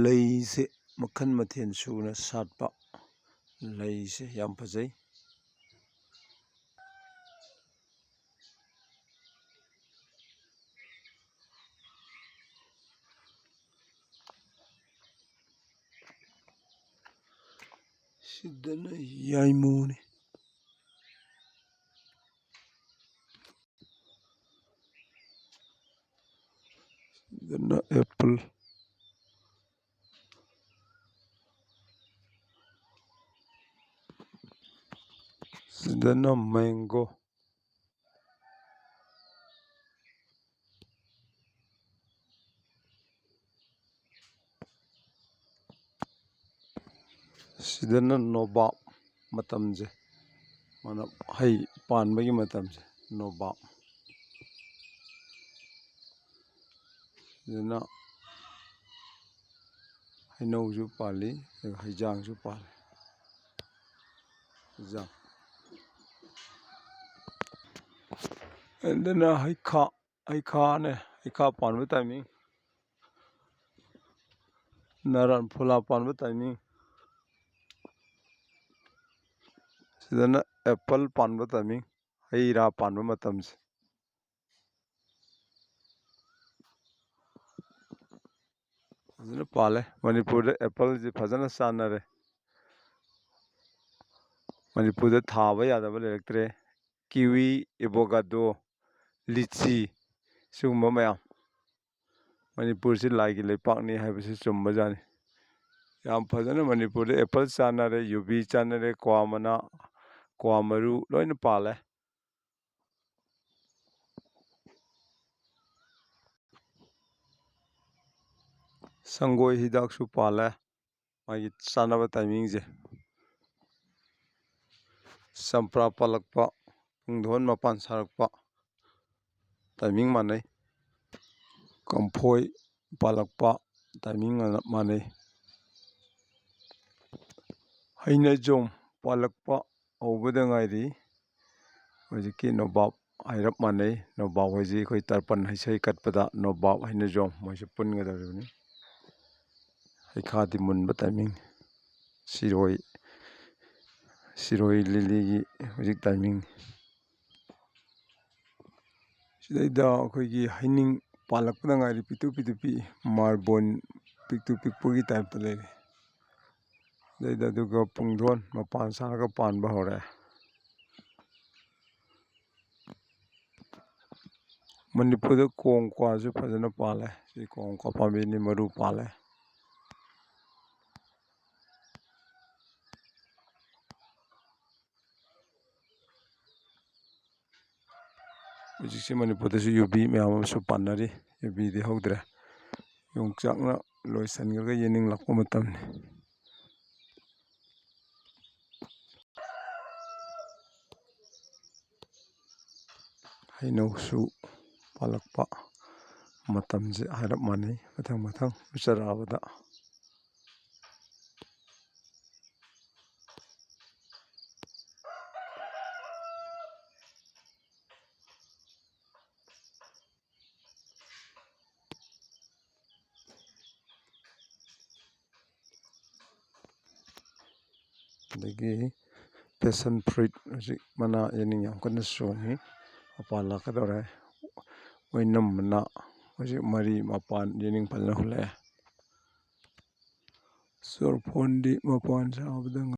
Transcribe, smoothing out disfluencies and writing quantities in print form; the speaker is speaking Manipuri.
ꯂꯩꯁꯦ ꯃꯈꯟ ꯃꯊꯦꯜ ꯁꯨꯅ ꯁꯥꯠꯄ ꯂꯩꯁꯦ ꯌꯥꯝ ꯐꯖꯩ꯫ ꯁꯤꯗꯅ ꯌꯥꯏꯃꯨꯅꯤ꯫ ꯁꯤꯗꯅ ꯑꯦꯄꯜ꯫ ꯁꯤꯗꯅ ꯃꯦꯡꯒꯣ꯫ ꯁꯤꯗꯅ ꯅꯣꯕꯥꯞ ꯃꯇꯝꯁꯦ ꯍꯩ ꯄꯥꯟꯕꯒꯤ ꯃꯇꯝꯁꯦ ꯅꯣꯕꯥꯞ꯫ ꯁꯤꯗꯅ ꯍꯩꯅꯧꯁꯨ ꯄꯥꯜꯂꯤ ꯑꯗꯨꯒ ꯍꯩꯖꯥꯡꯁꯨ ꯄꯥꯜꯂꯤ꯫ ꯍꯩꯖꯥꯡ ꯑꯗꯨꯅ ꯍꯩꯈꯥꯅꯦ ꯍꯩꯈꯥ ꯄꯥꯟꯕ ꯇꯥꯏꯃꯤꯡ꯫ ꯅꯔꯥꯟ ꯐꯣꯂꯥ ꯄꯥꯟꯕ ꯇꯥꯏꯃꯤꯡ꯫ ꯁꯤꯗꯅ ꯑꯦꯄꯜ ꯄꯥꯟꯕ ꯇꯥꯏꯃꯤꯡ ꯍꯩ ꯔꯥ ꯄꯥꯟꯕ ꯃꯇꯝꯁꯦ꯫ ꯐꯖꯅ ꯄꯥꯜꯂꯦ ꯃꯅꯤꯄꯨꯔꯗ ꯑꯦꯄꯜꯁꯦ ꯐꯖꯅ ꯆꯥꯟꯅꯔꯦ꯫ ꯃꯅꯤꯄꯨꯔꯗ ꯊꯥꯕ ꯌꯥꯗꯕ ꯂꯩꯔꯛꯇ꯭ꯔꯦ꯫ ꯀꯤꯋꯤ, ꯑꯦꯚꯣꯀꯥꯗꯣ, ꯂꯤꯆꯤ ꯁꯤꯒꯨꯝꯕ ꯃꯌꯥꯝ꯫ ꯃꯅꯤꯄꯨꯔꯁꯤ ꯂꯥꯏꯒꯤ ꯂꯩꯄꯥꯛꯅꯤ ꯍꯥꯏꯕꯁꯤ ꯆꯨꯝꯕꯖꯥꯠꯅꯤ꯫ ꯌꯥꯝ ꯐꯖꯅ ꯃꯅꯤꯄꯨꯔꯗ ꯑꯦꯄꯜ ꯆꯥꯟꯅꯔꯦ, ꯌꯨꯕꯤ ꯆꯥꯟꯅꯔꯦ, ꯀ꯭ꯋꯥ ꯃꯅꯥ, ꯀ꯭ꯋꯥ ꯃꯔꯨ ꯂꯣꯏꯅ ꯄꯥꯜꯂꯦ꯫ ꯁꯪꯒꯣꯏ ꯍꯤꯗꯥꯛꯁꯨ ꯄꯥꯜꯂꯦ ꯃꯥꯒꯤ ꯆꯥꯟꯅꯕ ꯇꯥꯏꯃꯤꯡꯁꯦ꯫ ꯆꯝꯄ꯭ꯔꯥ ꯄꯥꯜꯂꯛꯄ, ꯄꯨꯡꯗꯣꯟ ꯃꯄꯥꯟ ꯁꯥꯔꯛꯄ ꯇꯥꯏꯃꯤꯡ ꯃꯥꯟꯅꯩ꯫ ꯀꯝꯐꯣꯏ ꯄꯥꯜꯂꯛꯄ ꯇꯥꯏꯃꯤꯡ ꯃꯥꯟꯅꯩ꯫ ꯍꯩꯅꯧꯖꯣꯝ ꯄꯥꯜꯂꯛꯄ ꯍꯧꯕꯗ ꯉꯥꯏꯔꯤ꯫ ꯍꯧꯖꯤꯛꯀꯤ ꯅꯣꯕꯥꯞ ꯍꯥꯏꯔꯞ ꯃꯥꯟꯅꯩ꯫ ꯅꯣꯕꯥꯞ ꯍꯥꯏꯁꯤ ꯑꯩꯈꯣꯏ ꯇꯔꯄꯟ ꯏꯁꯩ ꯀꯠꯄꯗ ꯅꯣꯕꯥꯞ ꯍꯩꯅꯧꯖꯣꯝ ꯃꯣꯏꯁꯦ ꯄꯨꯟꯒꯗꯧꯔꯤꯕꯅꯤ꯫ ꯍꯩꯈꯥꯗꯤ ꯃꯨꯟꯕ ꯇꯥꯏꯃꯤꯡ꯫ ꯁꯤꯔꯣꯏ ꯂꯤꯂꯤꯒꯤ ꯍꯧꯖꯤꯛ ꯇꯥꯏꯃꯤꯡ꯫ ꯁꯤꯗꯩꯗ ꯑꯩꯈꯣꯏꯒꯤ ꯍꯩꯅꯤꯡ ꯄꯥꯜꯂꯛꯄꯗ ꯉꯥꯏꯔꯤ ꯄꯤꯛꯇꯨ ꯄꯤꯛꯏ ꯃꯥꯔꯕꯣꯜ ꯄꯤꯛꯇꯨ ꯄꯤꯛꯄꯒꯤ ꯇꯥꯏꯞꯇ ꯂꯩꯔꯤ꯫ ꯑꯗꯩꯗ ꯑꯗꯨꯒ ꯄꯨꯡꯗꯣꯟ ꯃꯄꯥꯟ ꯁꯥꯔꯒ ꯄꯥꯟꯕ ꯍꯧꯔꯛꯑꯦ꯫ ꯃꯅꯤꯄꯨꯔꯗ ꯀꯣꯡ ꯀ꯭ꯋꯥꯁꯨ ꯐꯖꯅ ꯄꯥꯜꯂꯦ꯫ ꯁꯤ ꯀꯣꯡ ꯀ꯭ꯋꯥ ꯄꯥꯝꯕꯤꯅꯤ ꯃꯔꯨ ꯄꯥꯜꯂꯦ꯫ ꯍꯧꯖꯤꯛꯁꯤ ꯃꯅꯤꯄꯨꯔꯗꯁꯨ ꯌꯨꯕꯤ ꯃꯌꯥꯝ ꯑꯃꯁꯨ ꯄꯥꯟꯅꯔꯤ꯫ ꯌꯨꯕꯤꯗꯤ ꯍꯧꯗ꯭ꯔꯦ꯫ ꯌꯣꯡꯆꯥꯛꯅ ꯂꯣꯏꯁꯤꯟꯈ꯭ꯔꯒ ꯌꯦꯅꯤꯡꯂꯛꯄ ꯃꯇꯝꯅꯤ꯫ ꯍꯩꯅꯧꯁꯨ ꯄꯥꯜꯂꯛꯄ ꯃꯇꯝꯁꯦ ꯍꯥꯏꯔꯞ ꯃꯥꯟꯅꯩ ꯃꯊꯪ ꯎꯆꯔꯥꯕꯗ꯫ ꯑꯗꯒꯤ ꯄꯦꯁꯟ ꯐ꯭ꯔꯨꯏꯠ ꯍꯧꯖꯤꯛ ꯃꯅꯥ ꯌꯦꯅꯤꯡ ꯌꯥꯝ ꯀꯟꯅ ꯆꯣꯡꯉꯤ ꯃꯄꯥꯟ ꯂꯥꯛꯀꯗꯧꯔꯦ꯫ ꯑꯣꯏꯅꯝ ꯃꯅꯥ ꯍꯧꯖꯤꯛ ꯃꯔꯤ ꯃꯄꯥꯟ ꯌꯦꯅꯤꯡ ꯐꯖꯅ ꯍꯨꯜꯂꯛꯑꯦ꯫ ꯆꯣꯔꯐꯣꯟꯗꯤ ꯃꯄꯥꯟ ꯁꯥꯕꯗ